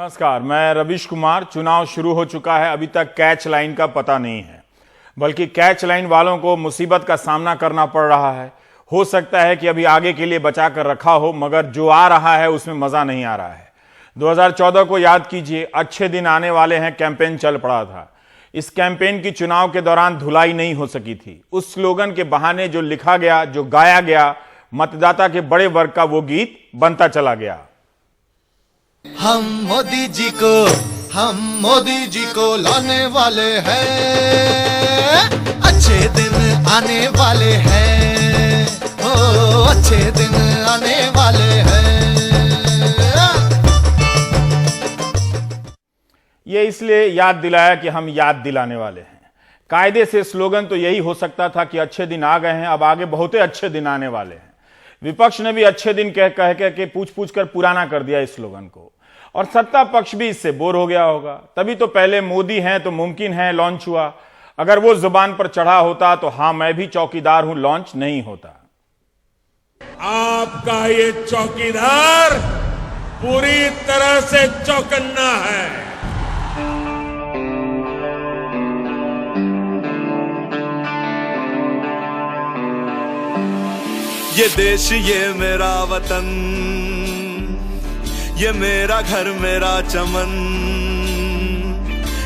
नमस्कार, मैं रवीश कुमार। चुनाव शुरू हो चुका है, अभी तक कैच लाइन का पता नहीं है, बल्कि कैच लाइन वालों को मुसीबत का सामना करना पड़ रहा है। हो सकता है कि अभी आगे के लिए बचा कर रखा हो, मगर जो आ रहा है उसमें मजा नहीं आ रहा है। 2014 को याद कीजिए, अच्छे दिन आने वाले हैं, कैंपेन चल पड़ा था। इस कैंपेन की चुनाव के दौरान धुलाई नहीं हो सकी थी। उस स्लोगन के बहाने जो लिखा गया, जो गाया गया, मतदाता के बड़े वर्ग का वो गीत बनता चला गया। हम मोदी जी को लाने वाले हैं, अच्छे दिन आने वाले हैं, ओ अच्छे दिन आने वाले हैं। ये इसलिए याद दिलाया कि हम याद दिलाने वाले हैं। कायदे से स्लोगन तो यही हो सकता था कि अच्छे दिन आ गए हैं, अब आगे बहुत अच्छे दिन आने वाले हैं। विपक्ष ने भी अच्छे दिन कह के पूछ पूछ कर पुराना कर दिया इस स्लोगन को, और सत्ता पक्ष भी इससे बोर हो गया होगा। तभी तो पहले मोदी हैं तो मुमकिन है लॉन्च हुआ। अगर वो जुबान पर चढ़ा होता तो हाँ मैं भी चौकीदार हूं लॉन्च नहीं होता। आपका ये चौकीदार पूरी तरह से चौकन्ना है। ये देश ये मेरा वतन, ये मेरा घर मेरा चमन,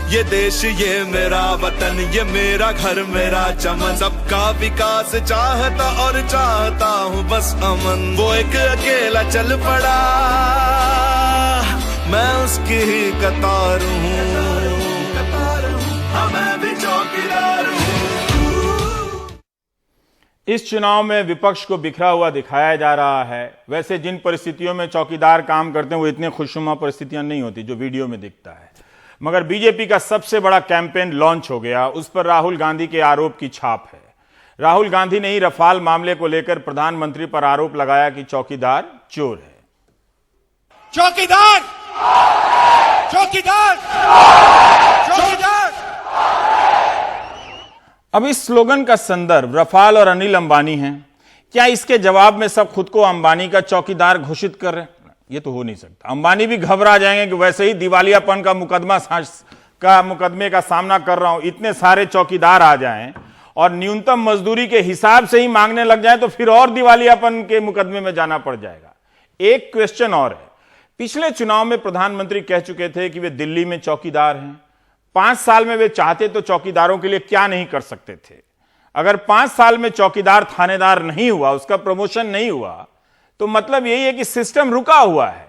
ये देश ये मेरा वतन, ये मेरा घर मेरा चमन। सबका विकास चाहता और चाहता हूँ बस अमन। वो एक अकेला चल पड़ा, मैं उसकी ही कतार हूँ, मैं भी चौकीदार हूँ। इस चुनाव में विपक्ष को बिखरा हुआ दिखाया जा रहा है। वैसे जिन परिस्थितियों में चौकीदार काम करते हैं वो इतने खुशनुमा परिस्थितियां नहीं होती जो वीडियो में दिखता है। मगर बीजेपी का सबसे बड़ा कैंपेन लॉन्च हो गया, उस पर राहुल गांधी के आरोप की छाप है। राहुल गांधी ने ही रफाल मामले को लेकर प्रधानमंत्री पर आरोप लगाया कि चौकीदार चोर है। चौकीदार चौकीदार चौकीदार। अब इस स्लोगन का संदर्भ रफाल और अनिल अंबानी है। क्या इसके जवाब में सब खुद को अंबानी का चौकीदार घोषित कर रहे हैं? ये तो हो नहीं सकता। अंबानी भी घबरा जाएंगे कि वैसे ही दिवालियापन का मुकदमे का सामना कर रहा हूं, इतने सारे चौकीदार आ जाएं और न्यूनतम मजदूरी के हिसाब से ही मांगने लग जाए तो फिर और दिवालियापन के मुकदमे में जाना पड़ जाएगा। एक क्वेश्चन और है, पिछले चुनाव में प्रधानमंत्री कह चुके थे कि वे दिल्ली में चौकीदार हैं। 5 साल में वे चाहते तो चौकीदारों के लिए क्या नहीं कर सकते थे। अगर 5 साल में चौकीदार थानेदार नहीं हुआ, उसका प्रमोशन नहीं हुआ, तो मतलब यही है कि सिस्टम रुका हुआ है।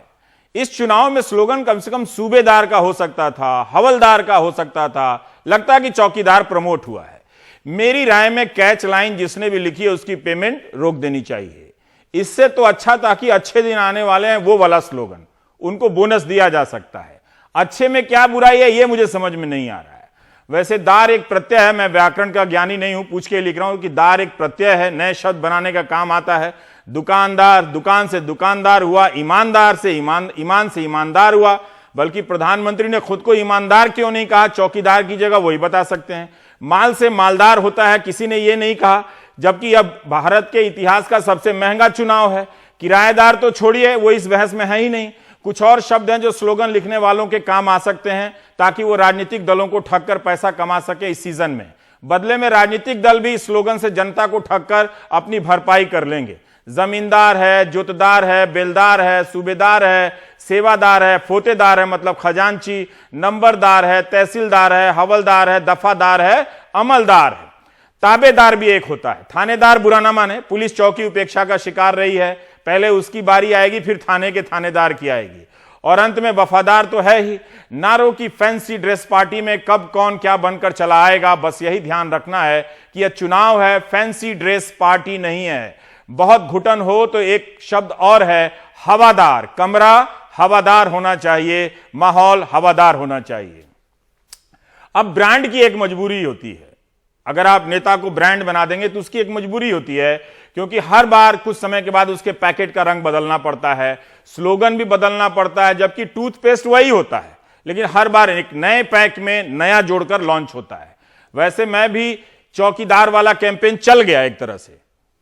इस चुनाव में स्लोगन कम से कम सूबेदार का हो सकता था, हवलदार का हो सकता था, लगता कि चौकीदार प्रमोट हुआ है। मेरी राय में कैच लाइन जिसने भी लिखी है उसकी पेमेंट रोक देनी चाहिए। इससे तो अच्छा था कि अच्छे दिन आने वाले हैं वो वाला स्लोगन, उनको बोनस दिया जा सकता है। अच्छे में क्या बुराई है ये मुझे समझ में नहीं आ रहा है। वैसे दार एक प्रत्यय है, मैं व्याकरण का ज्ञानी नहीं हूं, पूछ के लिख रहा हूं कि दार एक प्रत्यय है, नए शब्द बनाने का काम आता है। दुकानदार, दुकान से दुकानदार हुआ, ईमानदार से ईमान से ईमानदार हुआ। बल्कि प्रधानमंत्री ने खुद को ईमानदार क्यों नहीं कहा चौकीदार की जगह, वही बता सकते हैं। माल से मालदार होता है, किसी ने यह नहीं कहा, जबकि अब भारत के इतिहास का सबसे महंगा चुनाव है। किराएदार तो छोड़िए, वो इस बहस में है ही नहीं। कुछ और शब्द हैं जो स्लोगन लिखने वालों के काम आ सकते हैं ताकि वो राजनीतिक दलों को ठग कर पैसा कमा सके इस सीजन में। बदले में राजनीतिक दल भी इस स्लोगन से जनता को ठग कर अपनी भरपाई कर लेंगे। जमींदार है, जोतदार है, बेलदार है, सूबेदार है, सेवादार है, फोतेदार है मतलब खजांची, नंबरदार है, तहसीलदार है, हवलदार है, दफादार है, अमलदार है। ताबेदार भी एक होता है। थानेदार बुरा ना माने, पुलिस चौकी उपेक्षा का शिकार रही है, पहले उसकी बारी आएगी, फिर थाने के थानेदार की आएगी, और अंत में वफादार तो है ही। नारों की फैंसी ड्रेस पार्टी में कब कौन क्या बनकर चला आएगा, बस यही ध्यान रखना है कि यह चुनाव है, फैंसी ड्रेस पार्टी नहीं है। बहुत घुटन हो तो एक शब्द और है, हवादार। कमरा हवादार होना चाहिए, माहौल हवादार होना चाहिए। अब ब्रांड की एक मजबूरी होती है। अगर आप नेता को ब्रांड बना देंगे तो उसकी एक मजबूरी होती है, क्योंकि हर बार कुछ समय के बाद उसके पैकेट का रंग बदलना पड़ता है, स्लोगन भी बदलना पड़ता है। जबकि टूथपेस्ट वही होता है, लेकिन हर बार एक नए पैक में नया जोड़कर लॉन्च होता है। वैसे मैं भी चौकीदार वाला कैंपेन चल गया एक तरह से,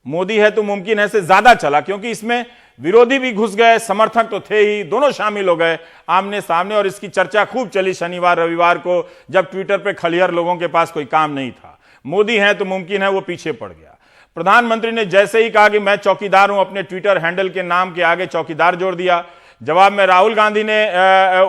मोदी है तो मुमकिन है से ज्यादा चला, क्योंकि इसमें विरोधी भी घुस गए, समर्थक तो थे ही, दोनों शामिल हो गए आमने सामने। और इसकी चर्चा खूब चली शनिवार रविवार को, जब ट्विटर पे खलिहर लोगों के पास कोई काम नहीं था। मोदी हैं तो मुमकिन है वो पीछे पड़ गया। प्रधानमंत्री ने जैसे ही कहा कि मैं चौकीदार हूं, अपने ट्विटर हैंडल के नाम के आगे चौकीदार जोड़ दिया। जवाब में राहुल गांधी ने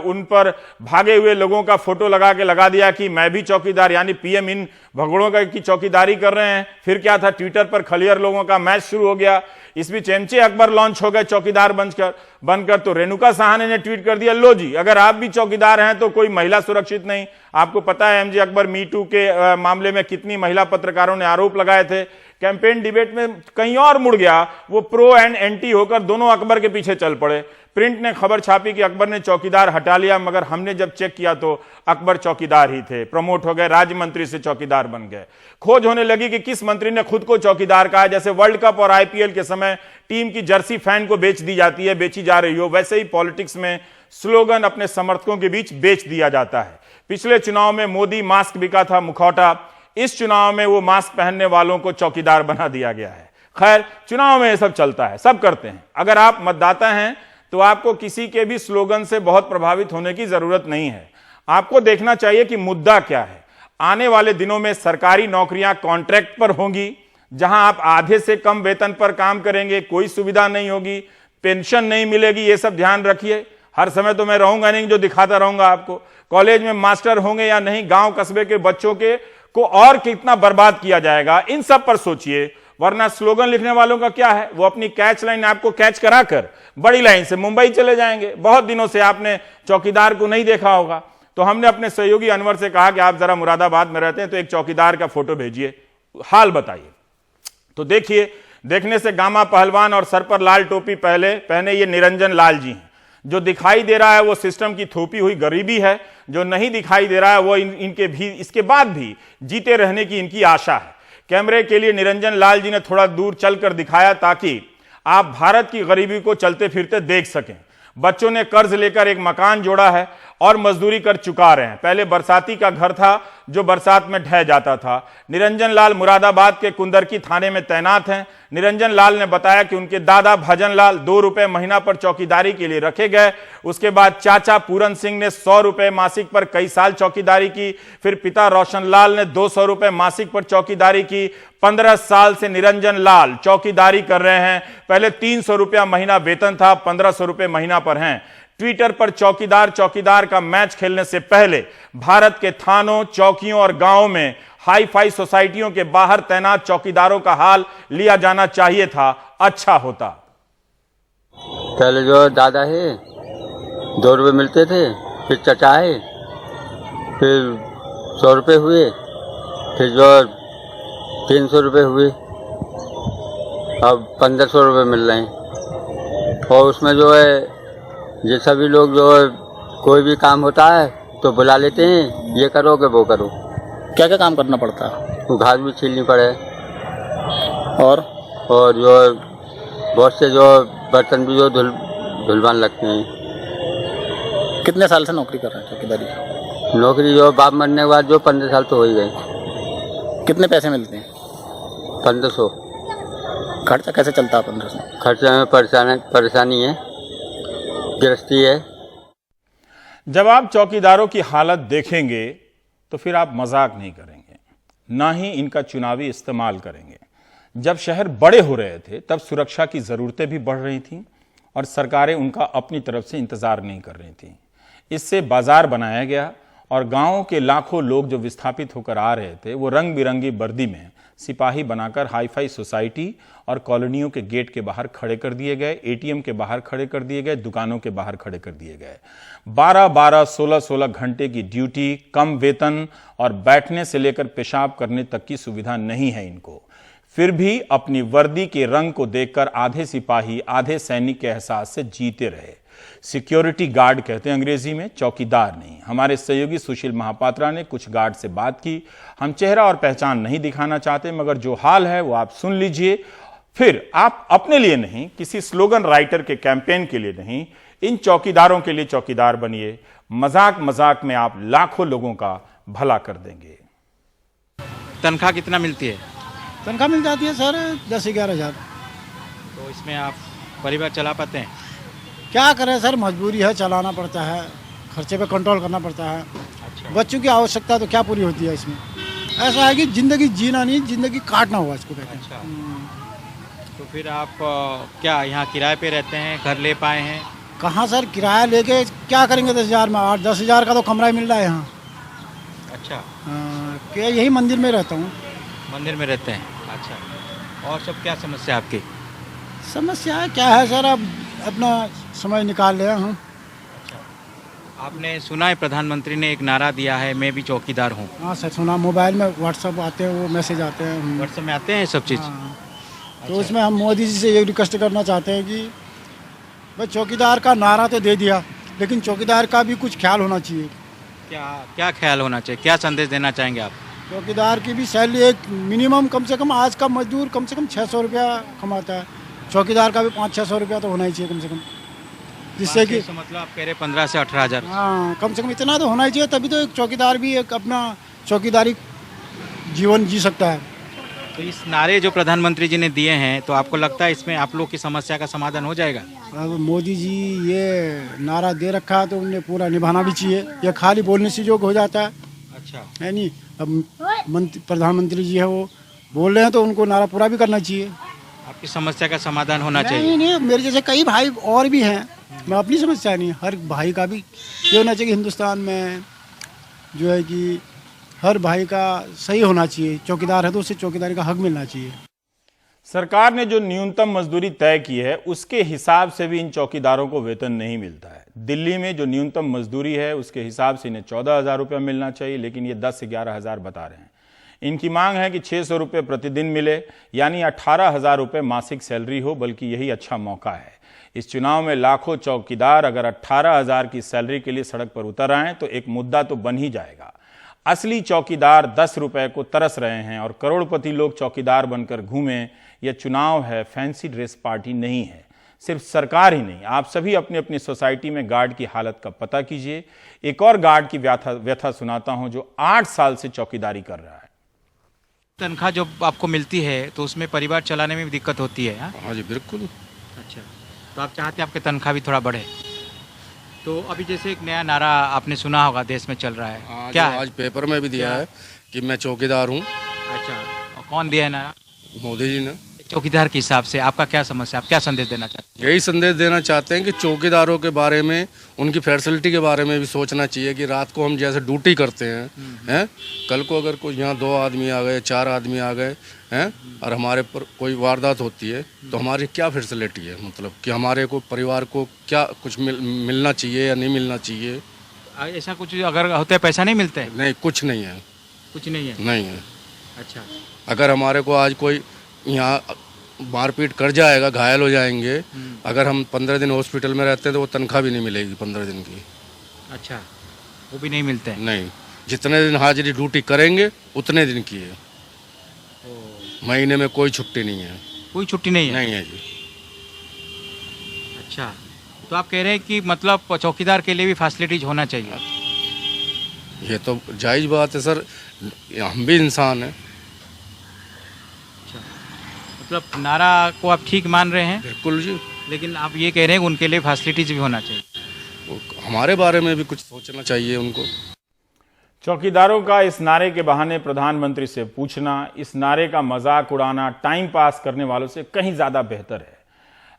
उन पर भागे हुए लोगों का फोटो लगा दिया कि मैं भी चौकीदार, यानी पीएम इन भगड़ों की चौकीदारी कर रहे हैं। फिर क्या था, ट्विटर पर खलिहर लोगों का मैच शुरू हो गया। इस बीच एमजे अकबर लॉन्च हो गए चौकीदार बनकर। तो रेणुका साहनी ने ट्वीट कर दिया, लो जी अगर आप भी चौकीदार हैं तो कोई महिला सुरक्षित नहीं। आपको पता है एमजे अकबर मी टू के मामले में कितनी महिला पत्रकारों ने आरोप लगाए थे। कैंपेन डिबेट में कहीं और मुड़ गया, वो प्रो एंड एंटी होकर दोनों अकबर के पीछे चल पड़े। प्रिंट ने खबर छापी कि अकबर ने चौकीदार हटा लिया, मगर हमने जब चेक किया तो अकबर चौकीदार ही थे। प्रमोट हो गए, राज्य मंत्री से चौकीदार बन गए। खोज होने लगी कि किस मंत्री ने खुद को चौकीदार कहा। जैसे वर्ल्ड कप और आईपीएल के समय टीम की जर्सी फैन को बेच दी जाती है, बेची जा रही हो, वैसे ही पॉलिटिक्स में स्लोगन अपने समर्थकों के बीच बेच दिया जाता है। पिछले चुनाव में मोदी मास्क बिका था मुखौटा, इस चुनाव में वो मास्क पहनने वालों को चौकीदार बना दिया गया है। खैर, चुनाव में ये सब चलता है, सब करते हैं। अगर आप मतदाता हैं तो आपको किसी के भी स्लोगन से बहुत प्रभावित होने की जरूरत नहीं है। आपको देखना चाहिए कि मुद्दा क्या है। आने वाले दिनों में सरकारी नौकरियां कॉन्ट्रैक्ट पर होंगी, जहां आप आधे से कम वेतन पर काम करेंगे, कोई सुविधा नहीं होगी, पेंशन नहीं मिलेगी। ये सब ध्यान रखिए। हर समय तो मैं रहूंगा नहीं जो दिखाता रहूंगा आपको। कॉलेज में मास्टर होंगे या नहीं, गांव कस्बे के बच्चों को और कितना बर्बाद किया जाएगा, इन सब पर सोचिए। वरना स्लोगन लिखने वालों का क्या है, वो अपनी कैच लाइन आपको कैच कराकर बड़ी लाइन से मुंबई चले जाएंगे। बहुत दिनों से आपने चौकीदार को नहीं देखा होगा, तो हमने अपने सहयोगी अनवर से कहा कि आप जरा मुरादाबाद में रहते हैं तो एक चौकीदार का फोटो भेजिए, हाल बताइए। तो देखिए, देखने से गामा पहलवान और सर पर लाल टोपी पहने ये निरंजन लाल जी हैं। जो दिखाई दे रहा है वो सिस्टम की थोपी हुई गरीबी है, जो नहीं दिखाई दे रहा है वो इनके भी इसके बाद भी जीते रहने की इनकी आशा है। कैमरे के लिए निरंजन लाल जी ने थोड़ा दूर चलकर दिखाया ताकि आप भारत की गरीबी को चलते फिरते देख सकें। बच्चों ने कर्ज लेकर एक मकान जोड़ा है और मजदूरी कर चुका रहे हैं। पहले बरसाती का घर था जो बरसात में ढह जाता था। निरंजन लाल मुरादाबाद के कुंदरकी थाने में तैनात हैं। निरंजन लाल ने बताया कि उनके दादा भजन लाल 2 रुपए महीना पर चौकीदारी के लिए रखे गए। उसके बाद चाचा पूरन सिंह ने 100 रुपए मासिक पर कई साल चौकीदारी की। फिर पिता रोशन लाल ने 200 रुपए मासिक पर चौकीदारी की। 15 साल से निरंजन लाल चौकीदारी कर रहे हैं। पहले 300 रुपया महीना वेतन था, 1500 रुपए महीना पर हैं। ट्विटर पर चौकीदार का मैच खेलने से पहले भारत के थानों, चौकियों और गांवों में हाई फाई सोसाइटियों के बाहर तैनात चौकीदारों का हाल लिया जाना चाहिए था, अच्छा होता। पहले जो दादा है 2 रुपये मिलते थे, फिर चचा है, फिर 100 रुपये हुए, फिर जो 300 रुपये हुए, अब 1500 रुपये मिल रहे हैं। और उसमें जो है ये सभी लोग जो है कोई भी काम होता है तो बुला लेते हैं, ये करो कि वो करो। क्या क्या काम करना पड़ता है? वो घास भी छीलनी पड़े और जो बहुत से जो बर्तन भी जो धुलवान लगते हैं। कितने साल से नौकरी कर रहे हैं चौकीदारी? नौकरी जो बाप मरने के बाद जो 15 साल तो हो ही गए। कितने पैसे मिलते हैं? 1500। खर्चा कैसे चलता है 1500? खर्चे में परेशानी है, गृहस्थी है। जब आप चौकीदारों की हालत देखेंगे तो फिर आप मजाक नहीं करेंगे, ना ही इनका चुनावी इस्तेमाल करेंगे। जब शहर बड़े हो रहे थे तब सुरक्षा की जरूरतें भी बढ़ रही थीं और सरकारें उनका अपनी तरफ से इंतजार नहीं कर रही थीं। इससे बाजार बनाया गया और गांवों के लाखों लोग जो विस्थापित होकर आ रहे थे वो रंग बिरंगी वर्दी में सिपाही बनाकर हाईफाई सोसाइटी और कॉलोनियों के गेट के बाहर खड़े कर दिए गए, एटीएम के बाहर खड़े कर दिए गए, दुकानों के बाहर खड़े कर दिए गए। 12-12, 16-16 घंटे की ड्यूटी, कम वेतन और बैठने से लेकर पेशाब करने तक की सुविधा नहीं है इनको। फिर भी अपनी वर्दी के रंग को देखकर आधे सिपाही आधे सैनिक के एहसास से जीते रहे। सिक्योरिटी गार्ड कहते हैं अंग्रेजी में, चौकीदार नहीं। हमारे सहयोगी सुशील महापात्रा ने कुछ गार्ड से बात की। हम चेहरा और पहचान नहीं दिखाना चाहते, मगर जो हाल है वो आप सुन लीजिए। फिर आप अपने लिए नहीं, किसी स्लोगन राइटर के कैंपेन के लिए नहीं, इन चौकीदारों के लिए चौकीदार बनिए। मजाक मजाक में आप लाखों लोगों का भला कर देंगे। तनख्वाह कितना मिलती है? तनख्वाह मिल जाती है सर 10-11 हज़ार। तो इसमें आप परिवार चला पाते हैं? क्या करें सर, मजबूरी है, चलाना पड़ता है, खर्चे पे कंट्रोल करना पड़ता है। अच्छा। बच्चों की आवश्यकता तो क्या पूरी होती है इसमें। ऐसा है कि ज़िंदगी जीना नहीं, ज़िंदगी काटना हुआ इसको कहते हैं। अच्छा। तो फिर आप क्या यहाँ किराए पे रहते हैं, घर ले पाए हैं? कहाँ सर, किराया लेके क्या करेंगे 10,000 में? 8-10 हज़ार का तो कमरा ही मिल रहा है यहाँ। अच्छा। क्या यही मंदिर में रहता हूँ। मंदिर में रहते हैं। अच्छा। और सब क्या समस्या आपकी? समस्या क्या है सर, अब अपना समय निकाल लिया हम। आपने सुना है प्रधानमंत्री ने एक नारा दिया है, मैं भी चौकीदार हूँ। हाँ सर सुना, मोबाइल में व्हाट्सअप आते हैं, वो मैसेज आते हैं। व्हाट्सएप में आते हैं सब चीज़। हाँ। तो उसमें हम मोदी जी से ये रिक्वेस्ट करना चाहते हैं कि भाई चौकीदार का नारा तो दे दिया, लेकिन चौकीदार का भी कुछ ख्याल होना चाहिए। क्या क्या ख्याल होना चाहिए, क्या संदेश देना चाहेंगे आप? चौकीदार की भी सैलरी एक मिनिमम, कम से कम आज का मजदूर कम से कम 600 रुपया कमाता है, चौकीदार का भी 500-600 रुपया तो होना ही चाहिए कम से कम, जिससे कि मतलब आप कह रहे 15 से 18 हज़ार। हाँ कम से कम इतना तो होना ही चाहिए, तभी तो एक चौकीदार भी एक अपना चौकीदारी जीवन जी सकता है। तो इस नारे जो प्रधानमंत्री जी ने दिए हैं, तो आपको लगता है इसमें आप लोग की समस्या का समाधान हो जाएगा? अब मोदी जी ये नारा दे रखा है तो उन्हें पूरा निभाना भी चाहिए, ये खाली बोलने से योग हो जाता है। अच्छा। है नहीं, अब प्रधानमंत्री जी है वो बोल रहे हैं तो उनको नारा पूरा भी करना चाहिए। आपकी समस्या का समाधान होना नहीं चाहिए। नहीं, मेरे जैसे कई भाई और भी हैं, मैं अपनी समस्या नहीं, हर भाई का भी ये होना चाहिए कि हिंदुस्तान में जो है कि हर भाई का सही होना चाहिए, चौकीदार है तो उसे चौकीदारी का हक मिलना चाहिए। सरकार ने जो न्यूनतम मजदूरी तय की है उसके हिसाब से भी इन चौकीदारों को वेतन नहीं मिलता है। दिल्ली में जो न्यूनतम मजदूरी है उसके हिसाब से इन्हें 14,000 रुपया मिलना चाहिए, लेकिन ये 10 से 11,000 बता रहे हैं। इनकी मांग है कि 600 रुपये प्रतिदिन मिले, यानी 18,000 रुपये मासिक सैलरी हो, बल्कि यही अच्छा मौका है। इस चुनाव में लाखों चौकीदार अगर 18,000 की सैलरी के लिए सड़क पर उतर आए तो एक मुद्दा तो बन ही जाएगा। असली चौकीदार 10 रुपए को तरस रहे हैं और करोड़पति लोग चौकीदार बनकर घूमें। यह चुनाव है, फैंसी ड्रेस पार्टी नहीं है। सिर्फ सरकार ही नहीं, आप सभी अपनी अपनी सोसाइटी में गार्ड की हालत का पता कीजिए। एक और गार्ड की व्यथा सुनाता हूं जो 8 साल से चौकीदारी कर रहा है। तनख्वाह जो आपको मिलती है तो उसमें परिवार चलाने में भी दिक्कत होती है? हाँ जी बिल्कुल। अच्छा। तो आप चाहते हैं आपकी तनख्वाह भी थोड़ा बढ़े? तो अभी जैसे एक नया नारा आपने सुना होगा देश में चल रहा है, क्या है? आज पेपर में भी दिया है कि मैं चौकीदार हूँ। अच्छा। और कौन दिया है नारा? मोदी जी ने। चौकीदार के हिसाब से आपका क्या समस्या, आप क्या संदेश देना चाहते हैं? यही संदेश देना चाहते हैं कि चौकीदारों के बारे में, उनकी फैसिलिटी के बारे में भी सोचना चाहिए कि रात को हम जैसे ड्यूटी करते हैं, कल को अगर कोई यहाँ 2 आदमी आ गए, 4 आदमी आ गए हैं और हमारे पर कोई वारदात होती है तो हमारी क्या फैसिलिटी है, मतलब कि हमारे को परिवार को क्या कुछ मिलना चाहिए या नहीं मिलना चाहिए? ऐसा कुछ अगर होता है पैसा नहीं मिलता है? नहीं, कुछ नहीं है। कुछ नहीं है? नहीं है। अच्छा। अगर हमारे को आज कोई यहाँ मारपीट कर जाएगा, घायल हो जाएंगे, अगर हम 15 दिन हॉस्पिटल में रहते हैं तो वो तनख्वाह भी नहीं मिलेगी 15 दिन की। अच्छा, वो भी नहीं मिलते हैं? नहीं, जितने दिन हाजिरी ड्यूटी करेंगे उतने दिन की है। महीने में कोई छुट्टी नहीं है। कोई छुट्टी नहीं है? नहीं है जी। अच्छा, तो आप कह रहे हैं कि मतलब चौकीदार के लिए भी फैसिलिटीज होना चाहिए? ये तो जायज़ बात है सर, हम भी इंसान हैं। मतलब नारा को आप ठीक मान रहे हैं? बिल्कुल जी। लेकिन आप ये कह रहे हैं कि उनके लिए फैसिलिटीज भी होना चाहिए? हमारे बारे में भी कुछ सोचना चाहिए उनको। चौकीदारों का इस नारे के बहाने प्रधानमंत्री से पूछना, इस नारे का मजाक उड़ाना टाइम पास करने वालों से कहीं ज्यादा बेहतर है।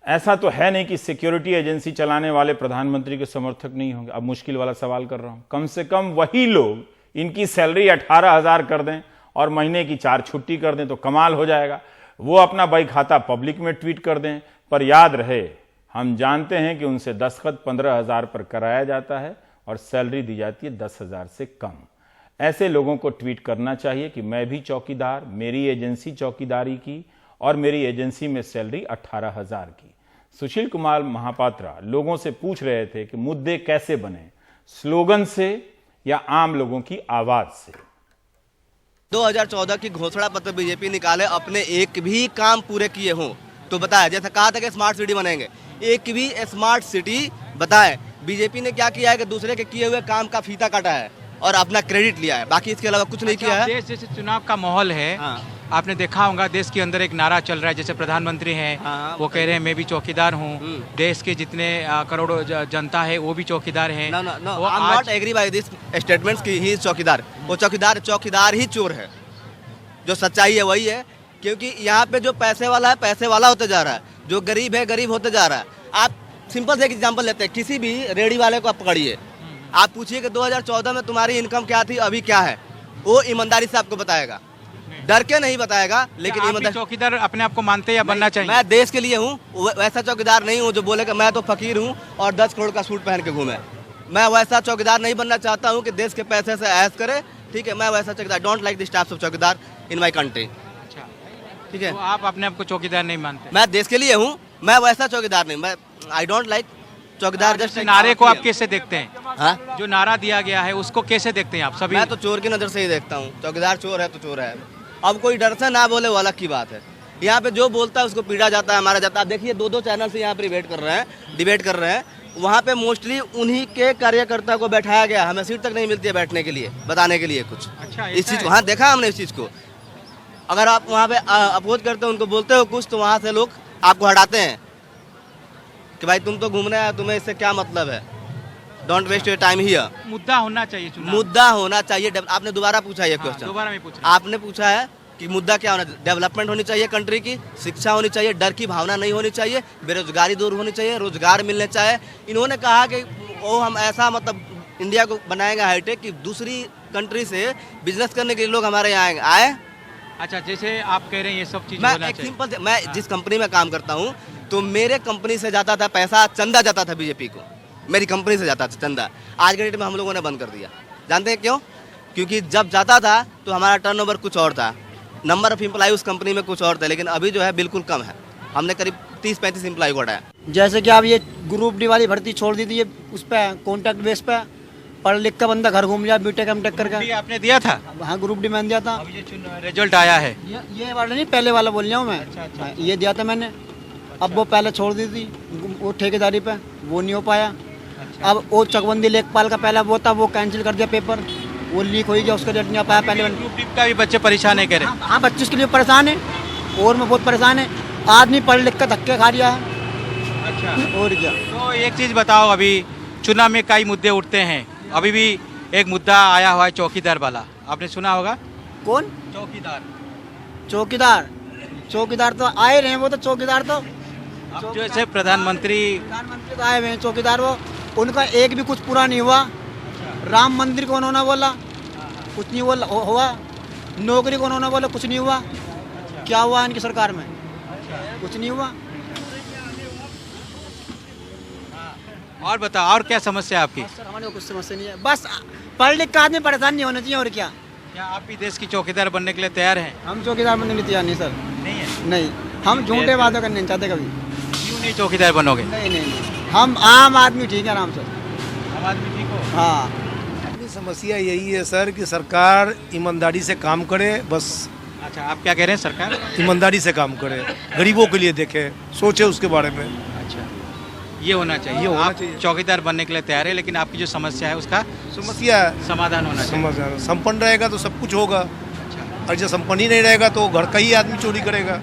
ऐसा तो है नहीं कि सिक्योरिटी एजेंसी चलाने वाले प्रधानमंत्री के समर्थक नहीं होंगे। अब मुश्किल वाला सवाल कर रहा हूं, कम से कम वही लोग इनकी सैलरी 18,000 कर दें और महीने की 4 छुट्टी कर दें तो कमाल हो जाएगा। वो अपना बही खाता पब्लिक में ट्वीट कर दें। पर याद रहे, हम जानते हैं कि उनसे दस्तखत 15,000 पर कराया जाता है और सैलरी दी जाती है 10,000 से कम। ऐसे लोगों को ट्वीट करना चाहिए कि मैं भी चौकीदार, मेरी एजेंसी चौकीदारी की और मेरी एजेंसी में सैलरी 18,000 की। सुशील कुमार महापात्रा लोगों से पूछ रहे थे कि मुद्दे कैसे बने, स्लोगन से या आम लोगों की आवाज से। 2014 की घोषणा पत्र बीजेपी निकाले, अपने एक भी काम पूरे किए हों तो बताएं। जैसा कहा था कि स्मार्ट सिटी बनेंगे, एक भी स्मार्ट सिटी बताएं। बीजेपी ने क्या किया है कि दूसरे के किए हुए काम का फीता काटा है। और अपना क्रेडिट लिया है, बाकी इसके अलावा कुछ नहीं किया है। देश जैसे चुनाव का माहौल है, हाँ। आपने देखा होगा देश के अंदर एक नारा चल रहा है, जैसे प्रधानमंत्री हैं हाँ, वो कह रहे हैं मैं भी चौकीदार हूँ, देश के जितने करोड़ों जनता है वो भी चौकीदार हैं। नो नो नो, वो आई एम आज- not agree by this statements कि ही इज चौकीदार। वो चौकीदार ही चोर है। जो सच्चाई है वही है, क्योंकि यहाँ पे जो पैसे वाला है पैसे वाला होते जा रहा है, जो गरीब है गरीब होते जा रहा है। आप सिंपल से एक एग्जांपल लेते हैं, किसी भी रेडी वाले को आप पकड़िए, आप पूछिए कि 2014 में तुम्हारी इनकम क्या थी, अभी क्या है, वो ईमानदारी से आपको बताएगा, डर के नहीं बताएगा। लेकिन आप भी चौकीदार अपने आप को मानते हैं या बनना चाहिए? मैं देश के लिए हूँ, वैसा चौकीदार नहीं हूँ जो बोले कि मैं तो फकीर हूँ और 10 करोड़ का सूट पहन के घूमे। मैं वैसा चौकीदार नहीं बनना चाहता हूँ कि देश के पैसे से ऐश करे, ठीक है। मैं वैसा चौकीदार don't like this types of चौकीदार इन माय कंट्री, अच्छा, ठीक है। तो आप अपने आप को चौकीदार नहीं मानते? मैं देश के लिए हूँ, मैं वैसा चौकीदार नहीं, मैं आई डोंट लाइक चौकीदार। जस्ट नारे को आप कैसे देखते हैं? हाँ, जो नारा दिया गया है उसको कैसे देखते हैं आप सभी? मैं तो चोर की नज़र से ही देखता हूँ। चौकीदार चोर है तो चोर है। अब कोई डर से ना बोले वो अलग की बात है। यहाँ पे जो बोलता है उसको पीटा जाता है, मारा जाता है। आप देखिए 2-2 चैनल से यहाँ पे डिबेट कर रहे हैं। वहाँ पे मोस्टली उन्हीं के कार्यकर्ता को बैठाया गया, हमें सीट तक नहीं मिलती है बैठने के लिए, बताने के लिए कुछ। अच्छा, इस चीज़ को हाँ देखा हमने इस चीज़ को। अगर आप वहाँ पे अपोज करते हो, उनको बोलते हो कुछ, तो वहाँ से लोग आपको हटाते हैं कि भाई तुम तो घूमने आए, तुम्हें इससे क्या मतलब है, don't waste your time here. मुद्दा होना चाहिए, चुनाव मुद्दा होना चाहिए। आपने दोबारा पूछा ये क्वेश्चन, दोबारा मैं पूछ रहा हूं। आपने पूछा है कि मुद्दा क्या होना चाहिए। डेवलपमेंट होनी चाहिए कंट्री की, शिक्षा होनी चाहिए, डर की भावना नहीं होनी चाहिए, बेरोजगारी दूर होनी चाहिए, रोजगार मिलने चाहिए। इन्होंने कहा कि वो हम ऐसा मतलब इंडिया को बनाएंगे हाईटेक कि दूसरी कंट्री से बिजनेस करने के लिए लोग हमारे यहाँ आए। अच्छा, जैसे आप कह रहे हैं ये सब चीजें मैं होना एक चाहिए। सिंपल, मैं जिस कंपनी में काम करता हूँ तो मेरे कंपनी से जाता था पैसा, चंदा जाता था बीजेपी को, मेरी कंपनी से जाता था चंदा। आज के डेट में हम लोगों ने बंद कर दिया। जानते हैं क्यों? क्योंकि जब जाता था तो हमारा टर्नओवर कुछ और था, नंबर ऑफ एम्प्लॉय उस कंपनी में कुछ और थे, लेकिन अभी जो है बिल्कुल कम है। हमने करीब 30-35 एम्प्लॉय को हटाया। जैसे कि आप ये ग्रुप डी वाली भर्ती छोड़ दी थी, ये उस पर कॉन्ट्रैक्ट बेस पे पढ़ लिख का बंदा घर घूम जाए, बीटेक एमटेक करके। भी आपने दिया था? हाँ, ग्रुप डी मैंने दिया था। अब ये रिजल्ट आया है। ये वाला नहीं, पहले वाला बोल रहा हूँ मैं। हाँ, ये दिया था मैंने। अब वो पहले छोड़ दी थी वो ठेकेदारी पे, वो नहीं हो पाया। अब वो चकबंदी लेखपाल का पहला वो था, वो कैंसिल कर दिया पेपर, वो लीक हो गया, उसका रिजल्ट नहीं आ पाया पहले। ग्रुप डी का भी बच्चे परेशान है कह रहे हैं। हाँ, बच्चे उसके लिए परेशान है और मैं बहुत परेशान है। आदमी पढ़ लिख कर धक्के खा रहा है। अच्छा, और क्या? तो एक चीज बताओ, अभी चुनाव में कई मुद्दे उठते हैं, अभी भी एक मुद्दा आया हुआ है चौकीदार वाला, आपने सुना होगा? कौन? चौकीदार। चौकीदार तो आए रहे हैं, वो तो चौकीदार तो अब जैसे प्रधानमंत्री तो आए हुए हैं चौकीदार, वो उनका एक भी कुछ पूरा नहीं हुआ। राम मंदिर को उन्होंने बोला, कुछ नहीं बोला हुआ। नौकरी को उन्होंने बोला, कुछ नहीं हुआ। क्या हुआ इनकी सरकार में? कुछ नहीं हुआ। और बताओ, और क्या समस्या है आपकी? सर, हमारे को कुछ समस्या नहीं है, बस पढ़ लिख का आदमी परेशान नहीं होना चाहिए। और क्या? क्या आप भी देश की चौकीदार बनने के लिए तैयार हैं? हम चौकीदार बनने के लिए तैयार नहीं सर। नहीं है? नहीं, हम झूठे वादे करने नहीं चाहते कभी। क्यों नहीं चौकीदार बनोगे? नहीं, हम आम आदमी ठीक है, आराम से। हम आदमी ठीक हो? हाँ, अपनी समस्या यही है सर कि सरकार ईमानदारी से काम करे, बस अच्छा, आप क्या कह रहे हैं? सरकार ईमानदारी से काम करे, गरीबों के लिए देखे, सोचे उसके बारे में। अच्छा, ये होना चाहिए। ये होना आप चाहिए। चौकीदार बनने के लिए तैयार है, लेकिन आपकी जो समस्या है उसका समस्या समाधान होना चाहिए। समझ संपन्न रहेगा तो सब कुछ होगा, अच्छा, और जब संपन्न ही नहीं रहेगा तो घर का ही आदमी चोरी करेगा।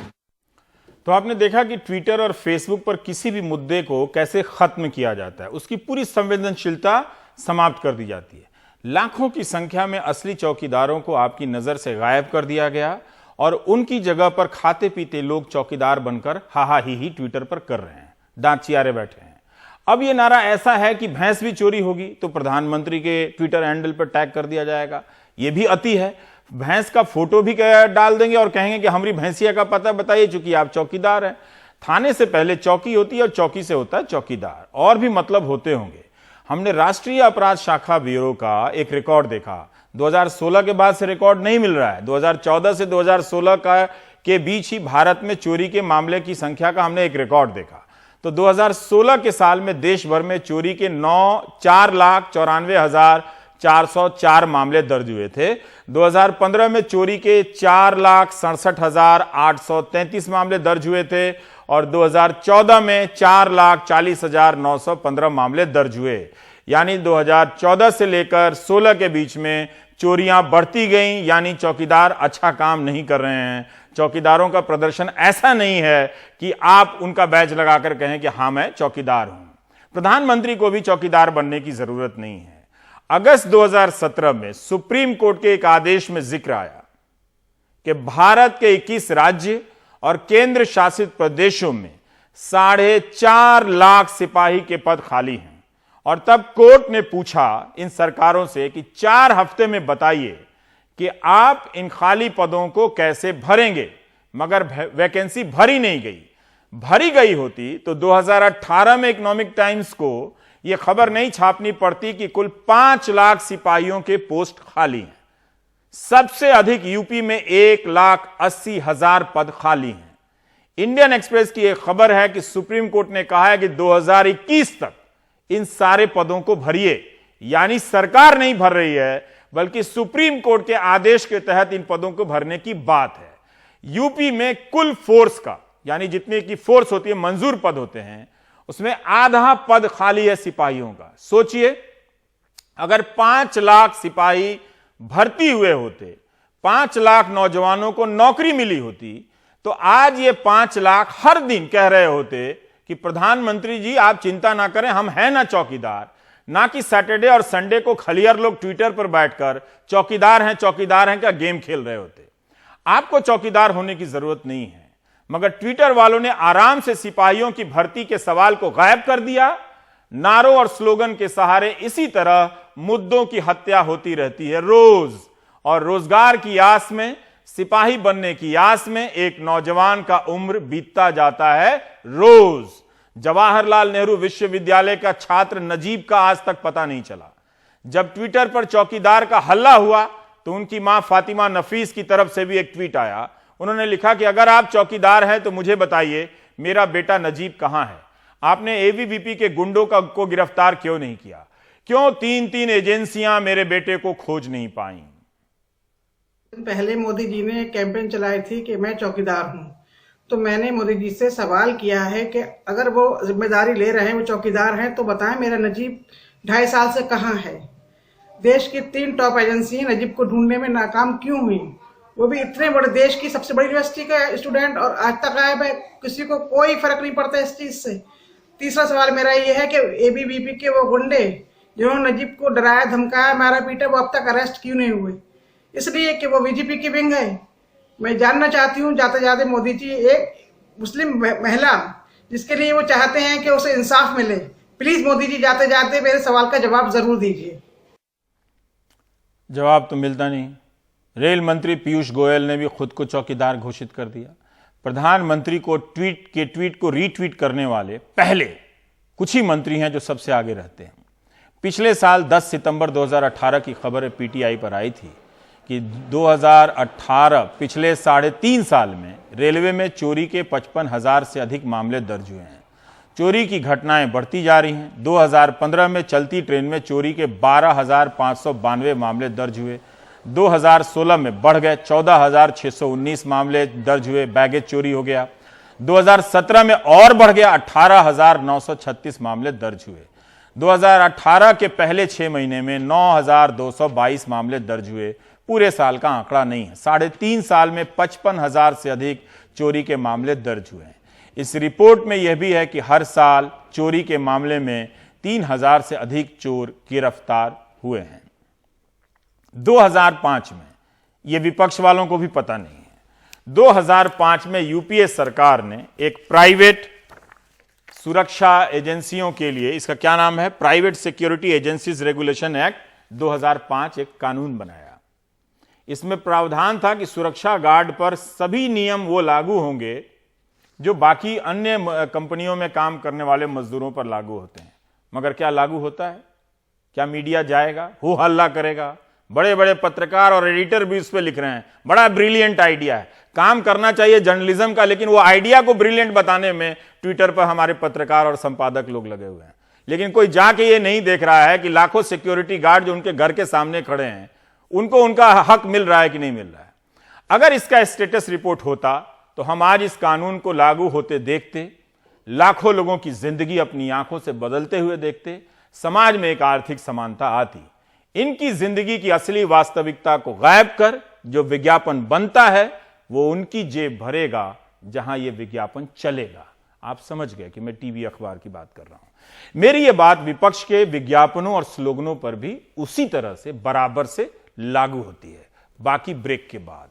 तो आपने देखा कि ट्विटर और फेसबुक पर किसी भी मुद्दे को कैसे खत्म किया जाता है, उसकी पूरी संवेदनशीलता समाप्त कर दी जाती है। लाखों की संख्या में असली चौकीदारों को आपकी नजर से गायब कर दिया गया और उनकी जगह पर खाते पीते लोग चौकीदार बनकर हाहा ही ट्विटर पर कर रहे हैं, दांत चियारे बैठे हैं। अब यह नारा ऐसा है कि भैंस भी चोरी होगी तो प्रधानमंत्री के ट्विटर हैंडल पर टैग कर दिया जाएगा। यह भी अति है, भैंस का फोटो भी डाल देंगे और कहेंगे कि हमारी भैंसिया का पता बताइए, चूंकि आप चौकीदार हैं। थाने से पहले चौकी होती है और चौकी से होता है चौकीदार। और भी मतलब होते होंगे। हमने राष्ट्रीय अपराध शाखा ब्यूरो का एक रिकॉर्ड देखा, 2016 के बाद से रिकॉर्ड नहीं मिल रहा है। 2014 से 2016 के बीच ही भारत में चोरी के मामले की संख्या का हमने एक रिकॉर्ड देखा। तो 2016 के साल में देश भर में चोरी के 4,94,404 मामले दर्ज हुए थे। 2015 में चोरी के 4,67,833 मामले दर्ज हुए थे और 2014 में 4,40,915 मामले दर्ज हुए। यानी 2014 से लेकर 16 के बीच में चोरियां बढ़ती गईं, यानी चौकीदार अच्छा काम नहीं कर रहे हैं। चौकीदारों का प्रदर्शन ऐसा नहीं है कि आप उनका बैज लगाकर कहें कि हाँ मैं चौकीदार हूं। प्रधानमंत्री को भी चौकीदार बनने की जरूरत नहीं है। अगस्त 2017 में सुप्रीम कोर्ट के एक आदेश में जिक्र आया कि भारत के 21 राज्य और केंद्र शासित प्रदेशों में 4.5 लाख सिपाही के पद खाली हैं, और तब कोर्ट ने पूछा इन सरकारों से कि 4 हफ्ते में बताइए कि आप इन खाली पदों को कैसे भरेंगे। मगर वैकेंसी भरी नहीं गई। भरी गई होती तो 2018 में इकोनॉमिक टाइम्स को यह खबर नहीं छापनी पड़ती कि कुल 5 लाख सिपाहियों के पोस्ट खाली हैं। सबसे अधिक यूपी में 1,80,000 पद खाली हैं। इंडियन एक्सप्रेस की एक खबर है कि सुप्रीम कोर्ट ने कहा है कि 2021 तक इन सारे पदों को भरिए। यानी सरकार नहीं भर रही है, बल्कि सुप्रीम कोर्ट के आदेश के तहत इन पदों को भरने की बात है। यूपी में कुल फोर्स का, यानी जितने की फोर्स होती है, मंजूर पद होते हैं, उसमें आधा पद खाली है सिपाहियों का। सोचिए, अगर 5 लाख सिपाही भर्ती हुए होते, 5 लाख नौजवानों को नौकरी मिली होती, तो आज ये 5 लाख हर दिन कह रहे होते कि प्रधानमंत्री जी आप चिंता ना करें, हम हैं ना चौकीदार। ना कि सैटरडे और संडे को खलियार लोग ट्विटर पर बैठकर चौकीदार हैं क्या गेम खेल रहे होते। आपको चौकीदार होने की जरूरत नहीं है, मगर ट्विटर वालों ने आराम से सिपाहियों की भर्ती के सवाल को गायब कर दिया। नारों और स्लोगन के सहारे इसी तरह मुद्दों की हत्या होती रहती है रोज। और रोजगार की आस में, सिपाही बनने की आस में एक नौजवान का उम्र बीतता जाता है रोज। जवाहरलाल नेहरू विश्वविद्यालय का छात्र नजीब का आज तक पता नहीं चला। जब ट्विटर पर चौकीदार का हल्ला हुआ तो उनकी मां फातिमा नफीस की तरफ से भी एक ट्वीट आया। उन्होंने लिखा कि अगर आप चौकीदार हैं तो मुझे बताइए मेरा बेटा नजीब कहां है। आपने एबीवीपी के गुंडों को गिरफ्तार क्यों नहीं किया? क्यों 3-3 एजेंसियां मेरे बेटे को खोज नहीं पाई? पहले मोदी जी ने कैंपेन चलाई थी कि मैं चौकीदार हूं, तो मैंने मोदी जी से सवाल किया है कि अगर वो जिम्मेदारी ले रहे हैं, वो चौकीदार हैं, तो बताएं मेरा नजीब 2.5 साल से कहां है। देश की 3 टॉप एजेंसी नजीब को ढूंढने में नाकाम क्यों हुई? वो भी इतने बड़े देश की सबसे बड़ी यूनिवर्सिटी का स्टूडेंट, और आज तक गायब है। किसी को कोई फर्क नहीं पड़ता इस चीज से। तीसरा सवाल मेरा ये है कि एबीवीपी के वो गुंडे जिन्होंने नजीब को डराया धमकाया मारा पीटा, वो अब तक अरेस्ट क्यों नहीं हुए? इसलिए कि वो बीजेपी की विंग है। मैं जानना चाहती हूँ जाते जाते मोदी जी, एक मुस्लिम महिला जिसके लिए वो चाहते हैं कि उसे इंसाफ मिले, प्लीज मोदी जी जाते जाते मेरे सवाल का जवाब जरूर दीजिए। जवाब तो मिलता नहीं। रेल मंत्री पीयूष गोयल ने भी खुद को चौकीदार घोषित कर दिया। प्रधानमंत्री को ट्वीट को रीट्वीट करने वाले पहले कुछ ही मंत्री हैं जो सबसे आगे रहते हैं। पिछले साल 10 सितंबर 2018 की खबर पीटीआई पर आई थी कि 2018 पिछले 3.5 साल में रेलवे में चोरी के 55,000 से अधिक मामले दर्ज हुए हैं। चोरी की घटनाएं बढ़ती जा रही हैं। 2015 में चलती ट्रेन में चोरी के 12,592 मामले दर्ज हुए। 2016 में बढ़ गए, 14,619 मामले दर्ज हुए, बैगेज चोरी हो गया। 2017 में और बढ़ गया, 18,936 मामले दर्ज हुए। 2018 के पहले 6 महीने में 9,222 मामले दर्ज हुए। पूरे साल का आंकड़ा नहीं है। 3.5 साल में 55,000 से अधिक चोरी के मामले दर्ज हुए हैं। इस रिपोर्ट में यह भी है कि हर साल चोरी के मामले में 3,000 से अधिक चोर गिरफ्तार हुए हैं। 2005 में, यह विपक्ष वालों को भी पता नहीं है, 2005 में यूपीए सरकार ने एक प्राइवेट सुरक्षा एजेंसियों के लिए, इसका क्या नाम है, private security agencies regulation act 2005, एक कानून बनाया। इसमें प्रावधान था कि सुरक्षा गार्ड पर सभी नियम वो लागू होंगे जो बाकी अन्य कंपनियों में काम करने वाले मजदूरों पर लागू होते हैं। मगर क्या लागू होता है? क्या मीडिया जाएगा, हो हल्ला करेगा? बड़े बड़े पत्रकार और एडिटर भी उस पर लिख रहे हैं बड़ा ब्रिलियंट आइडिया है। काम करना चाहिए जर्नलिज्म का, लेकिन वो आइडिया को ब्रिलियंट बताने में ट्विटर पर हमारे पत्रकार और संपादक लोग लगे हुए हैं। लेकिन कोई जाके ये नहीं देख रहा है कि लाखों सिक्योरिटी गार्ड जो उनके घर के सामने खड़े हैं, उनको उनका हक मिल रहा है कि नहीं मिल रहा है। अगर इसका स्टेटस रिपोर्ट होता तो हम आज इस कानून को लागू होते देखते, लाखों लोगों की जिंदगी अपनी आंखों से बदलते हुए देखते, समाज में एक आर्थिक समानता आती। इनकी जिंदगी की असली वास्तविकता को गायब कर जो विज्ञापन बनता है वो उनकी जेब भरेगा जहां ये विज्ञापन चलेगा। आप समझ गए कि मैं टीवी अखबार की बात कर रहा हूं। मेरी ये बात विपक्ष के विज्ञापनों और स्लोगनों पर भी उसी तरह से बराबर से लागू होती है। बाकी ब्रेक के बाद।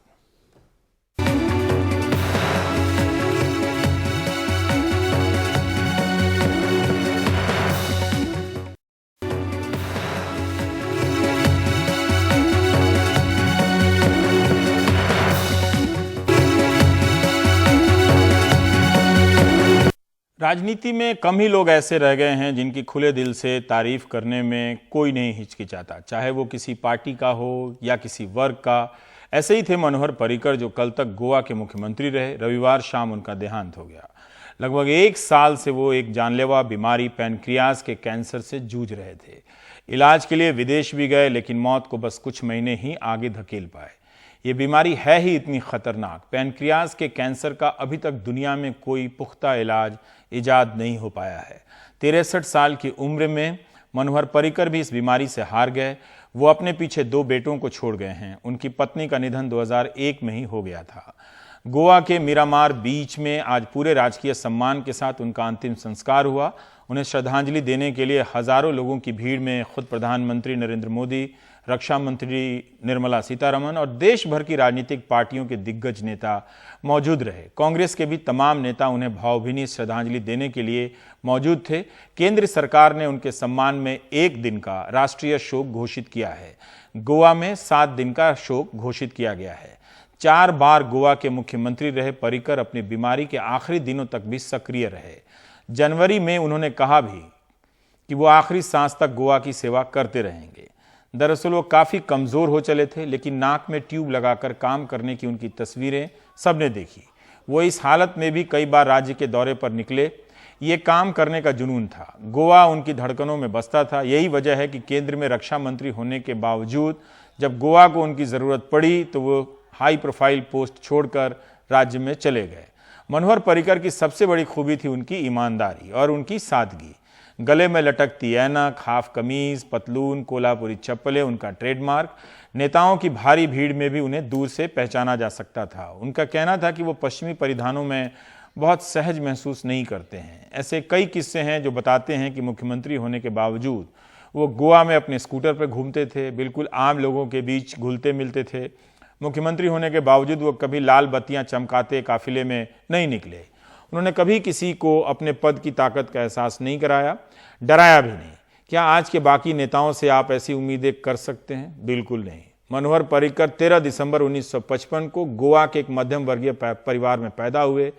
राजनीति में कम ही लोग ऐसे रह गए हैं जिनकी खुले दिल से तारीफ करने में कोई नहीं हिचकिचाता, चाहे वो किसी पार्टी का हो या किसी वर्ग का। ऐसे ही थे मनोहर पर्रिकर, जो कल तक गोवा के मुख्यमंत्री रहे। रविवार शाम उनका देहांत हो गया। लगभग 1 साल से वो एक जानलेवा बीमारी पैनक्रियाज के कैंसर से जूझ रहे थे। इलाज के लिए विदेश भी गए, लेकिन मौत को बस कुछ महीने ही आगे धकेल पाए। ये बीमारी है ही इतनी खतरनाक। पैनक्रियाज के कैंसर का अभी तक दुनिया में कोई पुख्ता इलाज इजाद नहीं हो पाया है। 63 साल की उम्र में मनोहर पर्रिकर भी इस बीमारी से हार गए। वो अपने पीछे 2 बेटों को छोड़ गए हैं। उनकी पत्नी का निधन 2001 में ही हो गया था। गोवा के मिरामार बीच में आज पूरे राजकीय सम्मान के साथ उनका अंतिम संस्कार हुआ। उन्हें श्रद्धांजलि देने के लिए हजारों लोगों की भीड़ में खुद प्रधानमंत्री नरेंद्र मोदी, रक्षा मंत्री निर्मला सीतारमण और देश भर की राजनीतिक पार्टियों के दिग्गज नेता मौजूद रहे। कांग्रेस के भी तमाम नेता उन्हें भावभीनी श्रद्धांजलि देने के लिए मौजूद थे। केंद्र सरकार ने उनके सम्मान में 1 दिन का राष्ट्रीय शोक घोषित किया है। गोवा में 7 दिन का शोक घोषित किया गया है। 4 बार गोवा के मुख्यमंत्री रहे पर्रिकर अपनी बीमारी के आखिरी दिनों तक भी सक्रिय रहे। जनवरी में उन्होंने कहा भी कि वो आखिरी सांस तक गोवा की सेवा करते रहेंगे। दरअसल वो काफ़ी कमज़ोर हो चले थे, लेकिन नाक में ट्यूब लगाकर काम करने की उनकी तस्वीरें सबने देखी। वो इस हालत में भी कई बार राज्य के दौरे पर निकले। ये काम करने का जुनून था। गोवा उनकी धड़कनों में बसता था। यही वजह है कि केंद्र में रक्षा मंत्री होने के बावजूद जब गोवा को उनकी ज़रूरत पड़ी तो वो हाई प्रोफाइल पोस्ट छोड़कर राज्य में चले गए। मनोहर पर्रिकर की सबसे बड़ी खूबी थी उनकी ईमानदारी और उनकी सादगी। गले में लटकती ऐनक, हाफ कमीज, पतलून, कोल्हापुरी चप्पलें उनका ट्रेडमार्क। नेताओं की भारी भीड़ में भी उन्हें दूर से पहचाना जा सकता था। उनका कहना था कि वो पश्चिमी परिधानों में बहुत सहज महसूस नहीं करते हैं। ऐसे कई किस्से हैं जो बताते हैं कि मुख्यमंत्री होने के बावजूद वो गोवा में अपने स्कूटर पर घूमते थे, बिल्कुल आम लोगों के बीच घुलते मिलते थे। मुख्यमंत्री होने के बावजूद वो कभी लाल बत्तियां चमकाते काफिले में नहीं निकले। उन्होंने कभी किसी को अपने पद की ताकत का एहसास नहीं कराया, डराया भी नहीं। क्या आज के बाकी नेताओं से आप ऐसी उम्मीदें कर सकते हैं? बिल्कुल नहीं। मनोहर पर्रिकर 13 दिसंबर 1955 को गोवा के एक मध्यम वर्गीय परिवार में पैदा हुए।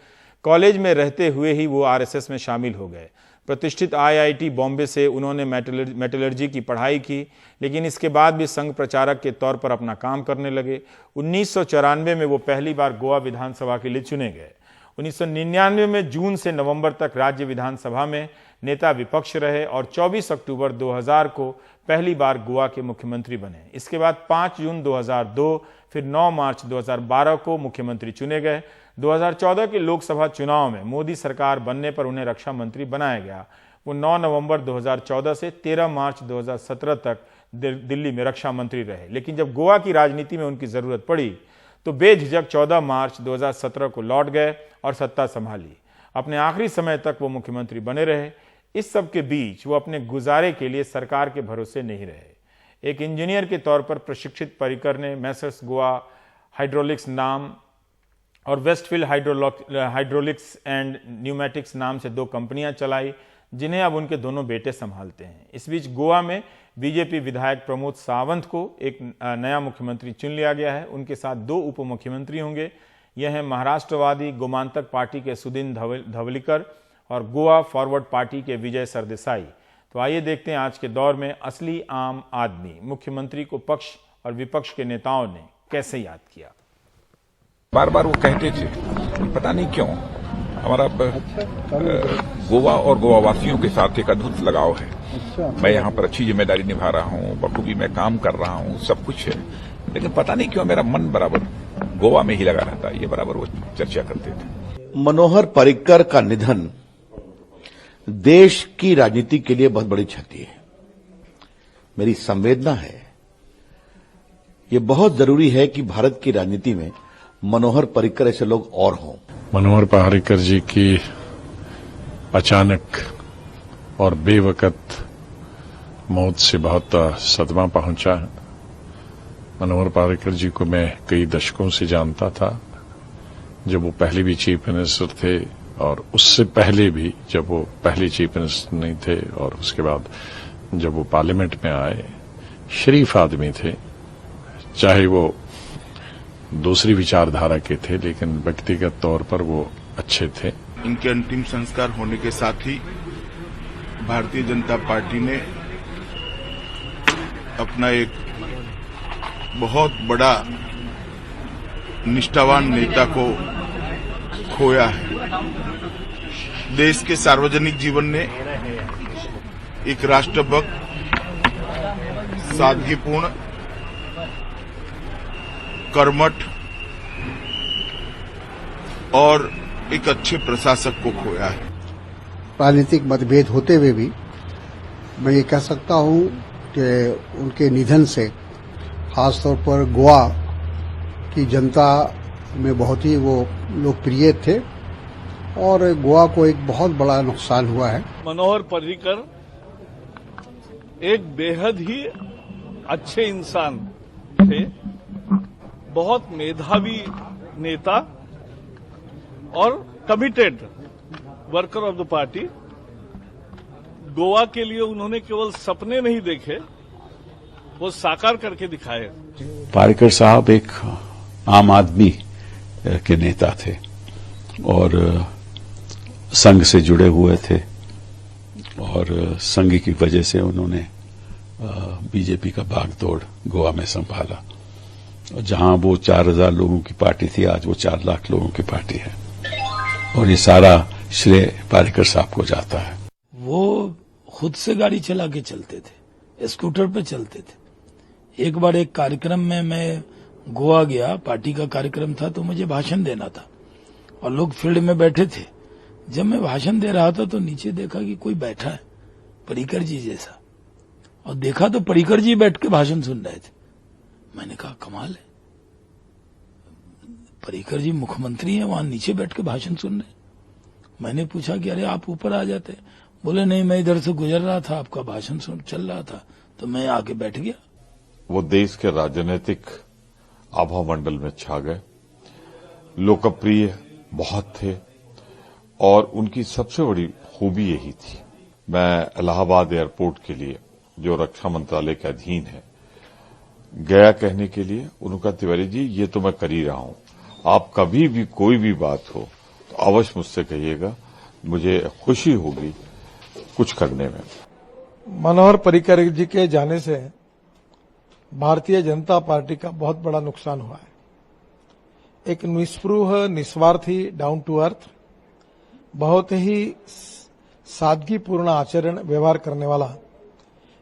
कॉलेज में रहते हुए ही वो आरएसएस में शामिल हो गए। प्रतिष्ठित आईआईटी बॉम्बे से उन्होंने मेटलर्जी की पढ़ाई की, लेकिन इसके बाद भी संघ प्रचारक के तौर पर अपना काम करने लगे। 1994 में वो पहली बार गोवा विधानसभा के लिए चुने गए। 1999 में जून से नवंबर तक राज्य विधानसभा में नेता विपक्ष रहे और 24 अक्टूबर 2000 को पहली बार गोवा के मुख्यमंत्री बने। इसके बाद 5 जून 2002, फिर 9 मार्च 2012 को मुख्यमंत्री चुने गए। 2014 के लोकसभा चुनाव में मोदी सरकार बनने पर उन्हें रक्षा मंत्री बनाया गया। वो 9 नवंबर 2014 से 13 मार्च 2017 तक दिल्ली में रक्षा मंत्री रहे। लेकिन जब गोवा की राजनीति में उनकी जरूरत पड़ी तो बेझिझक 14 मार्च 2017 को लौट गए और सत्ता संभाली। अपने आखिरी समय तक वो मुख्यमंत्री बने रहे। इस सब के बीच वो अपने गुजारे के लिए सरकार के भरोसे नहीं रहे। एक इंजीनियर के तौर पर प्रशिक्षित पर्रिकर ने मैसर्स गोवा हाइड्रोलिक्स नाम और वेस्टफील्ड हाइड्रोलिक्स एंड न्यूमेटिक्स नाम से 2 कंपनियां चलाई, जिन्हें अब उनके दोनों बेटे संभालते हैं। इस बीच गोवा में बीजेपी विधायक प्रमोद सावंत को एक नया मुख्यमंत्री चुन लिया गया है। उनके साथ 2 उप मुख्यमंत्री होंगे। यह हैं महाराष्ट्रवादी गोमांतक पार्टी के सुदीन धवलीकर और गोवा फॉरवर्ड पार्टी के विजय सरदेसाई। तो आइए देखते हैं आज के दौर में असली आम आदमी मुख्यमंत्री को पक्ष और विपक्ष के नेताओं ने कैसे याद किया। बार बार वो कहते थे, पता नहीं क्यों हमारा गोवा और गोवावासियों के साथ एक अद्भुत लगाव है। मैं यहाँ पर अच्छी जिम्मेदारी निभा रहा हूँ, बखूबी मैं काम कर रहा हूँ, सब कुछ है, लेकिन पता नहीं क्यों मेरा मन बराबर गोवा में ही लगा रहता है। ये बराबर वो चर्चा करते थे। मनोहर पर्रिकर का निधन देश की राजनीति के लिए बहुत बड़ी क्षति है। मेरी संवेदना है। ये बहुत जरूरी है कि भारत की राजनीति में मनोहर पर्रिकर ऐसे लोग और हों। मनोहर पर्रिकर जी की अचानक और बेवकत मौत से बहुत सदमा पहुंचा है। मनोहर पर्रिकर जी को मैं कई दशकों से जानता था, जब वो पहले भी चीफ मिनिस्टर थे और उससे पहले भी जब वो पहले चीफ मिनिस्टर नहीं थे, और उसके बाद जब वो पार्लियामेंट में आए। शरीफ आदमी थे, चाहे वो दूसरी विचारधारा के थे, लेकिन व्यक्तिगत तौर पर वो अच्छे थे। इनके अंतिम संस्कार होने के साथ ही भारतीय जनता पार्टी ने अपना एक बहुत बड़ा निष्ठावान नेता को खोया है। देश के सार्वजनिक जीवन ने एक राष्ट्रभक्त, सादगीपूर्ण, कर्मठ और एक अच्छे प्रशासक को खोया है। राजनीतिक मतभेद होते हुए भी मैं ये कह सकता हूं कि उनके निधन से खासतौर पर गोवा की जनता में बहुत ही वो लोकप्रिय थे और गोवा को एक बहुत बड़ा नुकसान हुआ है। मनोहर पर्रिकर एक बेहद ही अच्छे इंसान थे, बहुत मेधावी नेता और committed worker of the party. Goa के लिए उन्होंने केवल सपने नहीं देखे, वो साकार करके दिखाए। पर्रिकर साहब एक आम आदमी के नेता थे और संघ से जुड़े हुए थे, और संघ की वजह से उन्होंने बीजेपी का बागडोर गोवा में संभाला। जहां वो 4000 लोगों की पार्टी थी, आज वो 4 लाख लोगों की पार्टी है, और ये सारा श्रेय पर्रिकर साहब को जाता है। वो खुद से गाड़ी चला के चलते थे, स्कूटर पे चलते थे। एक बार एक कार्यक्रम में मैं गोवा गया, पार्टी का कार्यक्रम था, तो मुझे भाषण देना था और लोग फील्ड में बैठे थे। जब मैं भाषण दे रहा था तो नीचे देखा कि कोई बैठा है पर्रिकर जी जैसा, और देखा तो पर्रिकर जी बैठ के भाषण सुन रहे थे। मैंने कहा कमाल है, पर्रिकर जी मुख्यमंत्री हैं, वहां नीचे बैठ के भाषण सुन रहे। मैंने पूछा कि अरे आप ऊपर आ जाते। बोले नहीं, मैं इधर से गुजर रहा था, आपका भाषण सुन चल रहा था, तो मैं आके बैठ गया। वो देश के राजनीतिक आभा मंडल में छा गए, लोकप्रिय बहुत थे, और उनकी सबसे बड़ी खूबी यही थी। मैं इलाहाबाद एयरपोर्ट के लिए, जो रक्षा मंत्रालय के अधीन है, गया कहने के लिए। उन्होंने कहा तिवारी जी ये तो मैं कर ही रहा हूं, आप कभी भी कोई भी बात हो तो अवश्य मुझसे कहिएगा, मुझे खुशी होगी कुछ करने में। मनोहर पर्रिकर जी के जाने से भारतीय जनता पार्टी का बहुत बड़ा नुकसान हुआ है। एक निस्पृह, निस्वार्थी, डाउन टू अर्थ, बहुत ही सादगीपूर्ण आचरण व्यवहार करने वाला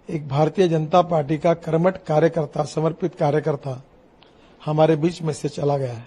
एक भारतीय जनता पार्टी का कर्मठ कार्यकर्ता, समर्पित कार्यकर्ता हमारे बीच में से चला गया है।